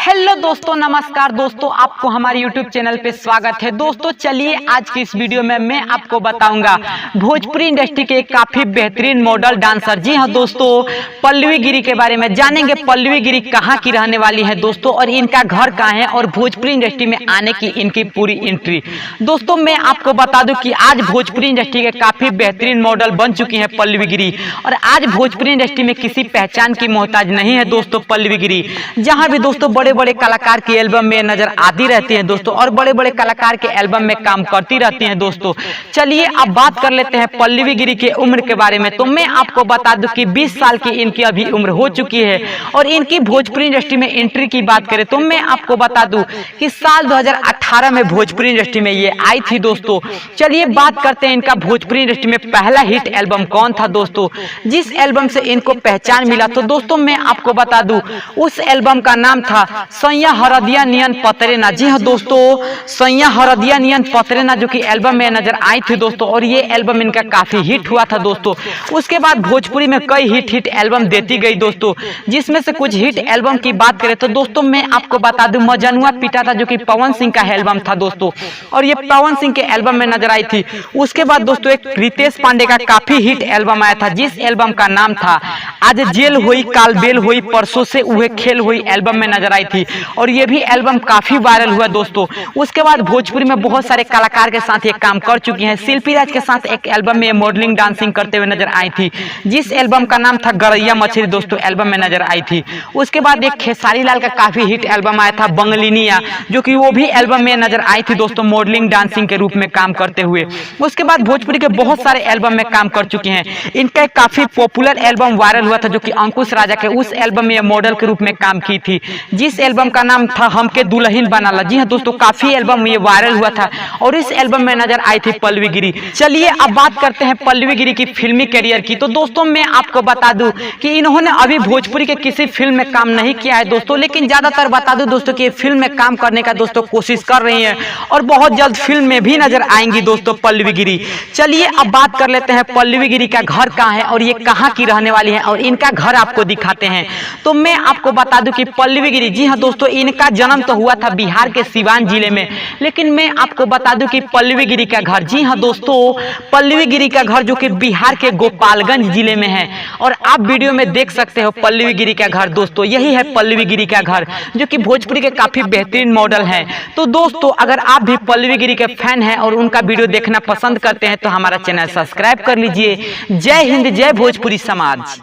Hello दोस्तों, नमस्कार दोस्तों, आपको हमारे YouTube चैनल पे स्वागत है। दोस्तों चलिए आज की इस वीडियो में मैं आपको बताऊंगा भोजपुरी इंडस्ट्री के काफी बेहतरीन मॉडल डांसर, जी हाँ दोस्तों, पल्लवी गिरी के बारे में जानेंगे। पल्लवी गिरी कहाँ की रहने वाली है दोस्तों, और इनका घर कहाँ है, और भोजपुरी इंडस्ट्री में आने की इनकी पूरी एंट्री। दोस्तों मैं आपको बता दूं कि आज भोजपुरी इंडस्ट्री के काफी बेहतरीन मॉडल बन चुकी है पल्लवी गिरी, और आज भोजपुरी इंडस्ट्री में किसी पहचान की मोहताज नहीं है दोस्तों पल्लवी गिरी। जहाँ भी दोस्तों बड़े बड़े कलाकार की एल्बम में नजर आती रहती हैं दोस्तों, और बड़े बड़े कलाकार के एल्बम में काम करती रहती हैं दोस्तों। चलिए अब बात कर लेते हैं पल्लवी गिरी के उम्र के बारे में। तो मैं आपको बता दूं कि 20 साल की इनकी अभी उम्र हो चुकी है, और इनकी भोजपुरी इंडस्ट्री में एंट्री की बात करें तो मैं आपको बता दूं कि साल 2018 में भोजपुरी इंडस्ट्री में ये आई थी दोस्तों। चलिए बात करते हैं इनका भोजपुरी इंडस्ट्री में पहला हिट एल्बम कौन था दोस्तों, जिस एल्बम से इनको पहचान मिला। तो दोस्तों मैं आपको बता दूं उस एल्बम का नाम था सैया हरदिया नियन पतरेना। जी हाँ दोस्तों, सैया हरदिया नियन पतरेना जो कि एल्बम में नजर आई थी दोस्तों, और ये एल्बम इनका काफी हिट हुआ था दोस्तों। उसके बाद भोजपुरी में कई हिट एल्बम देती गई दोस्तों, जिसमें से कुछ हिट एल्बम की बात करें तो दोस्तों मैं आपको बता दूं मजनुआ पिटा था जो कि पवन सिंह का एल्बम था दोस्तों, और ये पवन सिंह के एल्बम में नजर आई थी। उसके बाद दोस्तों एक रितेश पांडे का काफी हिट एल्बम आया था, जिस एल्बम का नाम था आज जेल हुई काल बेल हुई परसों से उहे खेल हुई, एल्बम में नजर आई थी, और ये भी एल्बम काफी वायरल हुआ दोस्तों। उसके बाद भोजपुरी में बहुत सारे कलाकार के साथ ये काम कर चुकी हैं। शिल्पी राज के साथ एक एल्बम में मॉडलिंग डांसिंग करते हुए नजर आई थी, जिस एल्बम का नाम था गरैया मछली दोस्तों, एल्बम में नजर आई थी। उसके बाद एक खेसारी लाल का काफी हिट एल्बम आया था बंगलिनिया, जो कि वो भी एल्बम में नजर आई थी दोस्तों, मॉडलिंग डांसिंग के रूप में काम करते हुए। उसके बाद भोजपुरी के बहुत सारे एल्बम में काम कर चुके हैं। इनका एक काफी पॉपुलर एल्बम वायरल हुआ था जो कि अंकुश राजा के, उस एल्बम में मॉडल के रूप में काम की थी, जिस एल्बम का नाम था हमके दुल्हन बनाला। जी हाँ दोस्तों, काफी एल्बम ये वायरल हुआ था, और इस एल्बम में नजर आई थी पल्लवी गिरी। चलिए अब बात करते हैं पल्लवी गिरी की फिल्मी करियर की। तो दोस्तों मैं आपको बता दूं कि इन्होंने अभी भोजपुरी के किसी फिल्म में काम नहीं किया है दोस्तों, लेकिन ज्यादातर बता दूं दोस्तों कि फिल्म में काम करने का दोस्तों कोशिश कर रही हैं, और बहुत जल्द फिल्म में भी नजर आएंगी दोस्तों पल्लवी गिरी। चलिए अब बात कर लेते हैं पल्लवी गिरी का घर कहाँ है, और ये कहाँ की रहने वाली है, और इनका घर आपको दिखाते हैं। तो मैं आपको बता दूं कि पल्लवी गिरी, जी हाँ दोस्तों, इनका जन्म तो हुआ था बिहार के सिवान जिले में, लेकिन मैं आपको बता दूं कि पल्लवी गिरी का घर, जी हाँ दोस्तों, पल्लवी गिरी का घर जो कि बिहार के गोपालगंज जिले में है, और आप वीडियो में देख सकते हो पल्लवी गिरी का घर दोस्तों। यही है पल्लवी गिरी का घर, जो कि भोजपुरी के काफी बेहतरीन मॉडल है। तो दोस्तों अगर आप भी पल्लवी गिरी के फैन हैं और उनका वीडियो देखना पसंद करते हैं तो हमारा चैनल सब्सक्राइब कर लीजिए। जय हिंद, जय भोजपुरी समाज।